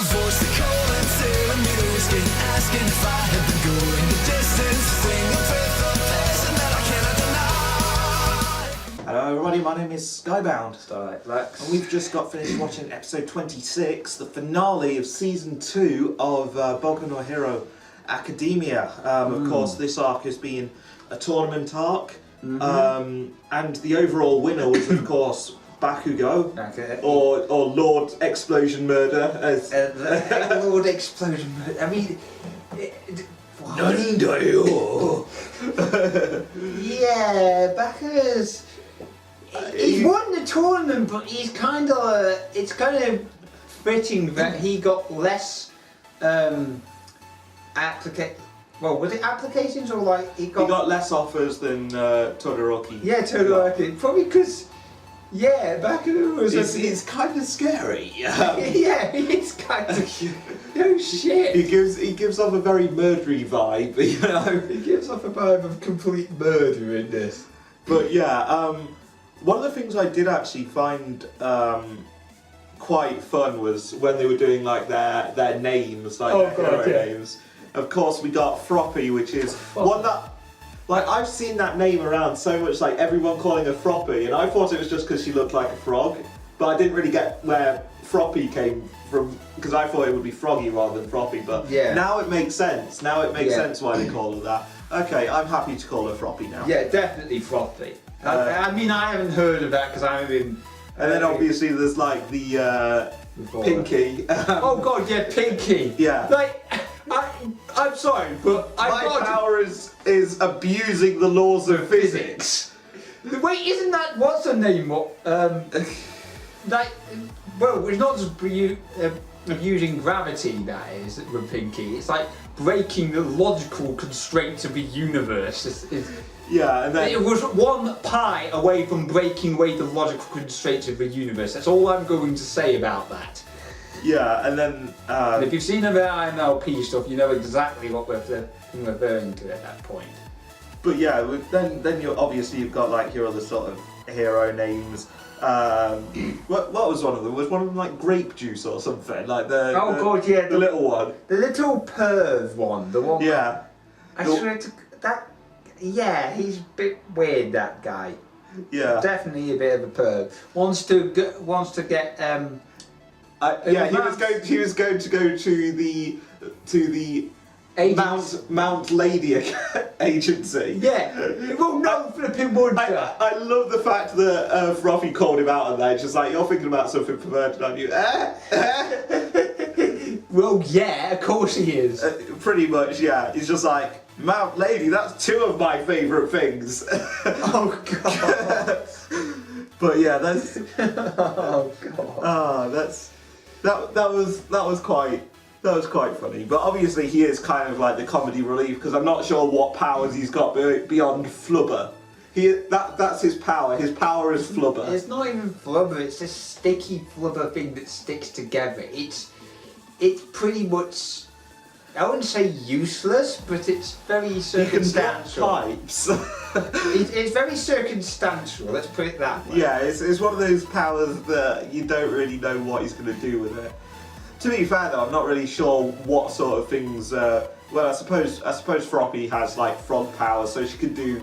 a voice to call until I'm asking if I had been going the distance. Sing a fifth of passion that I cannot deny. Hello everybody, my name is Skybound. Starlight Lex. And we've just got finished watching episode 26, the finale of season 2 of Boku no Hero Academia. Of course, this arc has been a tournament arc, and the overall winner was, of course, Bakugo, Okay. or Lord Explosion Murder, as Lord Explosion. I mean, Nandayo. yeah, Bakugo's. He's won the tournament, but he's kind of. It's kind of fitting that he got less Well, was it applications or like He got less offers than Todoroki. Yeah, Todoroki. Probably because. Yeah, Bakugo was. It's kind of scary. Yeah, it's kind of. No shit. He gives off a very murdery vibe, you know. He gives off a vibe of complete murder in this. But yeah, one of the things I did actually find quite fun was when they were doing like their names, like their hero names. Of course, we got Froppy, which is one that. Like, I've seen that name around so much, like everyone calling her Froppy, and I thought it was just because she looked like a frog, but I didn't really get where Froppy came from, because I thought it would be Froggy rather than Froppy, but now it makes sense. Now it makes sense why they call her that. Okay, I'm happy to call her Froppy now. Yeah, definitely Froppy. I mean, I haven't heard of that because I haven't been... And then obviously there's like the Pinky. Oh god, yeah, Pinky. Yeah. Like, I'm sorry, but My power is abusing the laws of physics. Wait, isn't that what's her name? Well, it's not just abusing gravity. That is with Pinky. It's like breaking the logical constraints of the universe. Yeah, and then it was one pi away from breaking away the logical constraints of the universe. That's all I'm going to say about that. Yeah, and then And if you've seen the IMLP stuff, you know exactly what we're referring to at that point. But yeah, then you've got like your other sort of hero names. What was one of them? Was one of them like grape juice or something? Like the little one, the little perv one, the one. Yeah, I swear to that. Yeah, he's a bit weird. That guy. Yeah, definitely a bit of a perv. Wants to get. He was going to go to the Mount Lady agency. Yeah, well, no flipping wood. I love the fact that Froppy called him out on that. Just like, you're thinking about something perverted, aren't you? Well, yeah, of course he is. Pretty much, yeah. He's just like, Mount Lady, that's two of my favourite things. Oh god. But yeah, that's. Oh god. That was quite funny. But obviously he is kind of like the comedy relief, because I'm not sure what powers he's got beyond flubber. That's his power. His power is flubber. It's not even flubber. It's this sticky flubber thing that sticks together. It's pretty much. I wouldn't say useless, but it's very circumstantial. Pipes. It's very circumstantial, let's put it that way. Yeah, it's one of those powers that you don't really know what he's going to do with it. To be fair though, I'm not really sure what sort of things. Well, I suppose Froppy has like frog powers, so she could do.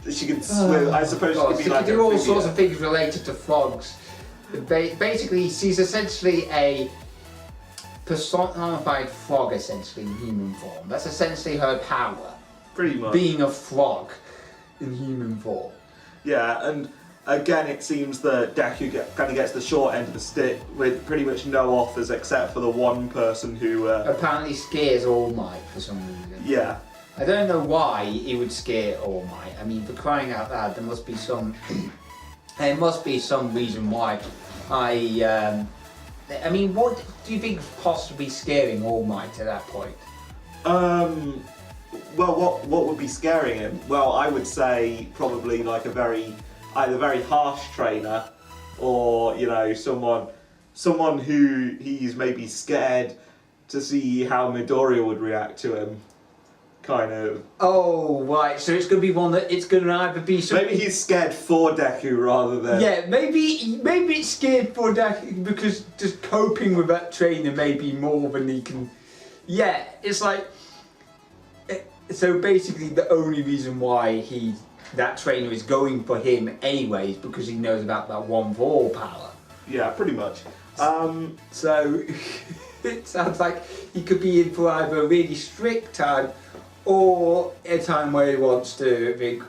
She could swim. I suppose she could be she like. She could do all sorts of things related to frogs. Basically, she's essentially a personified frog, essentially in human form. That's essentially her power. Pretty much. Being a frog in human form. Yeah, and again, it seems that Deku kind of gets the short end of the stick with pretty much no offers except for the one person who apparently scares All Might for some reason. Yeah. I don't know why he would scare All Might. I mean, for crying out loud, there must be some. There must be some reason why. I mean, what do you think possibly scaring All Might at that point? Well, what would be scaring him? Well, I would say probably like either very harsh trainer, or someone who he's maybe scared to see how Midoriya would react to him. kind of. Oh, right. So it's going to be one that it's going to either be something. Maybe he's scared for Deku rather than. Yeah, maybe it's scared for that because just coping with that trainer may be more than he can. Yeah, it's like. So basically, the only reason why that trainer is going for him anyway is because he knows about that 1-for-all power. Yeah, pretty much. So it sounds like he could be in for either a really strict time or a time where he wants to think,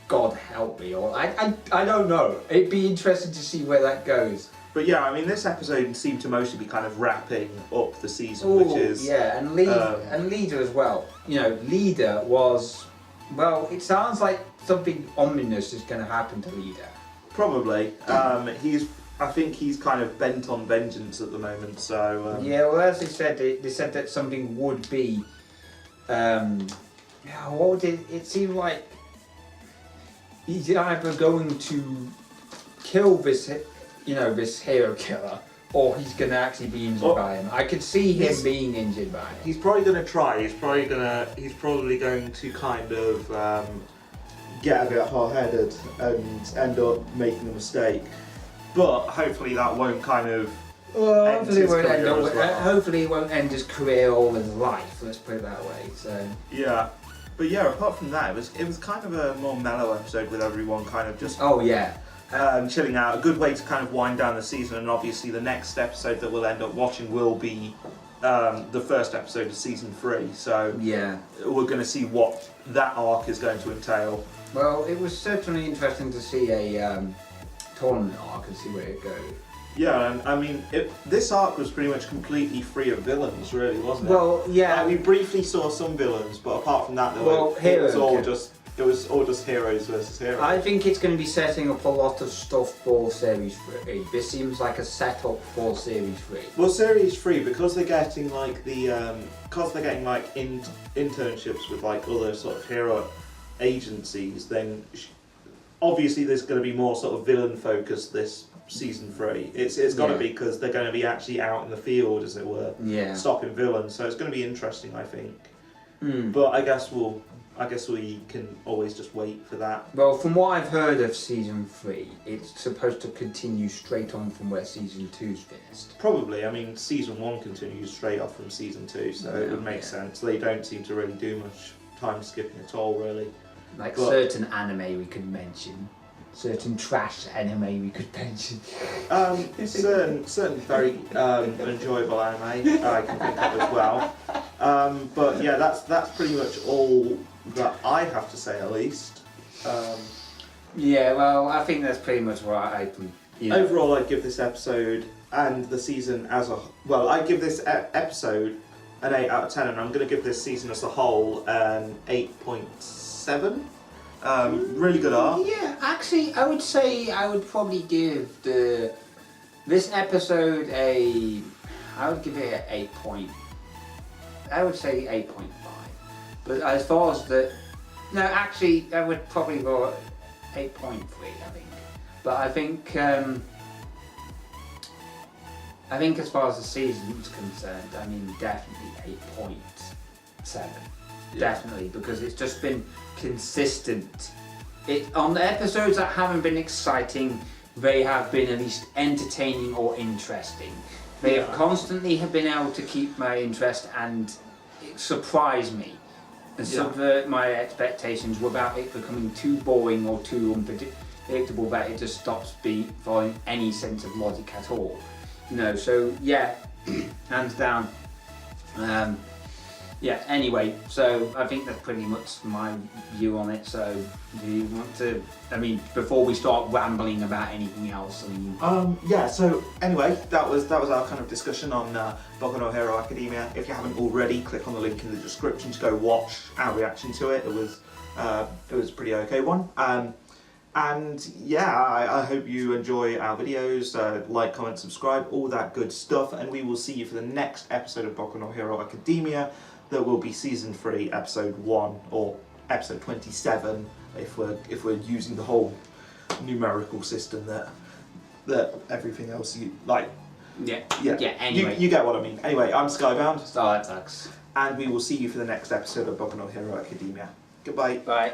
God help me, or I don't know. It'd be interesting to see where that goes. But yeah, I mean, this episode seemed to mostly be kind of wrapping up the season, Ooh, which is and Leader as well. You know, Leader was, well, it sounds like something ominous is going to happen to Leader. probably. I think he's kind of bent on vengeance at the moment. So Yeah, well, as they said that something would be. What did it seem like? He's either going to kill this hero killer, or he's going to actually be injured by him. I could see him being injured by him. he's probably going to try. He's probably going to kind of get a bit hard-headed and end up making a mistake. But hopefully that won't kind of. Well, end hopefully his it won't end career up, as well. hopefully it won't end his career or his life. Let's put it that way. So. Yeah. But yeah, apart from that, it was kind of a more mellow episode with everyone kind of just Oh yeah. chilling out. A good way to kind of wind down the season, and obviously the next episode that we'll end up watching will be the first episode of season 3. So Yeah. we're going to see what that arc is going to entail. Well, it was certainly interesting to see a tournament arc and see where it goes. Yeah, and I mean, this arc was pretty much completely free of villains, really, wasn't it? Well, yeah. We briefly saw some villains, but apart from that, it was all just heroes versus heroes. I think it's going to be setting up a lot of stuff for Series 3. This seems like a setup for Series 3. Well, Series 3, because they're getting like internships with like other sort of hero agencies, then obviously there's going to be more sort of villain focused this season 3. It's got to be, because they're going to be actually out in the field, as it were, stopping villains. So it's going to be interesting, I think. But I guess we can always just wait for that. Well, from what I've heard of Season 3, it's supposed to continue straight on from where Season 2's finished. Probably. I mean, season 1 continues straight off from season 2, so it would make sense. They don't seem to really do much time skipping at all, really. Like certain anime we could mention. Certain trash anime we could mention. Certain very enjoyable anime I can think of as well. But yeah, that's pretty much all that I have to say, at least. Yeah, well, I think that's pretty much what I can. Overall, I'd give this episode and the season as a I'd give this episode an 8 out of 10, and I'm going to give this season as a whole an 8.7. Really good arc. Yeah, actually, I would say I would probably give this episode I would give it an 8 point. I would say 8.5. But as far as actually, I would probably go 8.3. I think. But I think as far as the season's concerned, I mean, definitely 8.7. Yeah. Definitely, because it's just been consistent. On the episodes that haven't been exciting, they have been at least entertaining or interesting. They have constantly been able to keep my interest and surprise me and subvert my expectations without it becoming too boring or too unpredictable that it just stops following any sense of logic at all. So yeah, hands down. Anyway, so I think that's pretty much my view on it. So do you want to, before we start rambling about anything else, So anyway, that was our kind of discussion on Boku no Hero Academia. If you haven't already, click on the link in the description to go watch our reaction to it. It was a pretty okay one. And yeah, I hope you enjoy our videos. Like, comment, subscribe, all that good stuff. And we will see you for the next episode of Boku no Hero Academia. That will be season 3, episode 1, or episode 27, if we're using the whole numerical system that everything else you like. Anyway, you get what I mean. Anyway, I'm Skybound. Startucks. and we will see you for the next episode of Boku no Hero Academia. Goodbye. Bye.